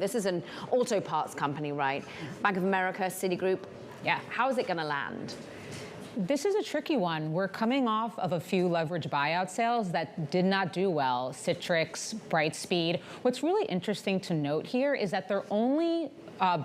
This is an auto parts company, right? Bank of America, Citigroup. Yeah, how is it going to land? This is a tricky one. We're coming off of a few leverage buyout sales that did not do well. Citrix, Brightspeed. What's really interesting to note here is that they're only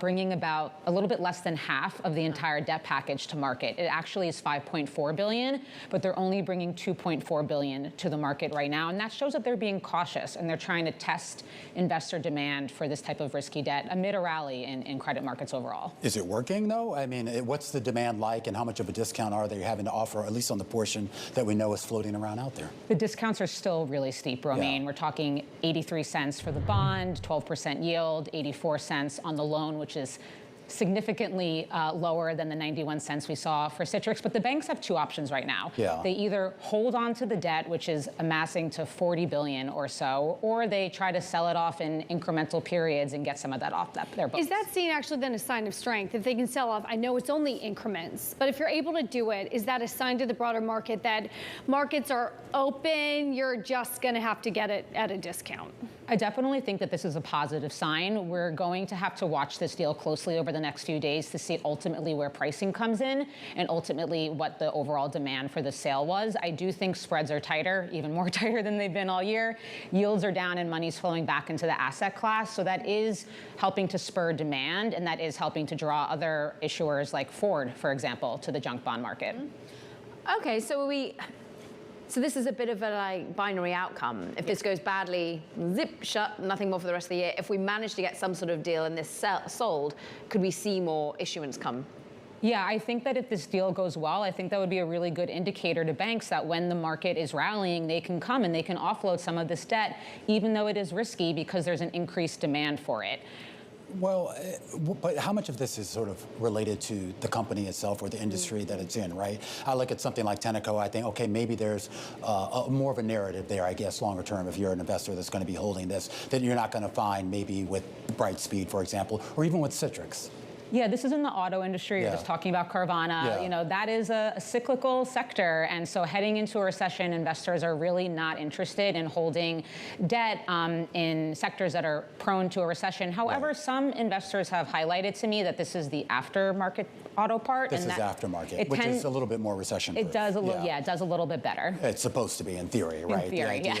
bringing about a little bit less than half of the entire debt package to market. It actually is $5.4 billion, but they're only bringing $2.4 billion to the market right now. And that shows that they're being cautious and they're trying to test investor demand for this type of risky debt amid a rally in credit markets overall. Is it working, though? I mean, what's the demand like and how much of a discount are they having to offer, at least on the portion that we know is floating around out there? The discounts are still really steep, Romaine. Yeah. We're talking 83 cents for the bond, 12% yield, 84 cents on the loan, which is significantly lower than the 91 cents we saw for Citrix. But the banks have two options right now. Yeah. They either hold on to the debt, which is amassing to 40 billion or so, or they try to sell it off in incremental periods and get some of that off their books. Is that seen actually then a sign of strength? If they can sell off, I know it's only increments, but if you're able to do it, is that a sign to the broader market that markets are open, you're just going to have to get it at a discount? I definitely think that this is a positive sign. We're going to have to watch this deal closely over the next few days to see ultimately where pricing comes in and ultimately what the overall demand for the sale was. I do think spreads are tighter, even more tighter than they've been all year. Yields are down and money's flowing back into the asset class. So that is helping to spur demand, and that is helping to draw other issuers like Ford, for example, to the junk bond market. Okay, so this is a bit of a binary outcome. If this goes badly, zip, shut, nothing more for the rest of the year. If we manage to get some sort of deal and this sold, could we see more issuance come? Yeah, I think that if this deal goes well, I think that would be a really good indicator to banks that when the market is rallying, they can come and they can offload some of this debt, even though it is risky because there's an increased demand for it. Well, but how much of this is sort of related to the company itself or the industry that it's in, right? I look at something like Tenneco, I think, okay, maybe there's more of a narrative there, I guess, longer term, if you're an investor that's going to be holding this, that you're not going to find maybe with Brightspeed, for example, or even with Citrix. Yeah, this is in the auto industry. You're just talking about Carvana. Yeah. You know, that is a cyclical sector. And so heading into a recession, investors are really not interested in holding debt in sectors that are prone to a recession. However, some investors have highlighted to me that this is the aftermarket auto part. This is aftermarket, which is a little bit more recession-proof. It does it does a little bit better. It's supposed to be, in theory, right? In theory, yes.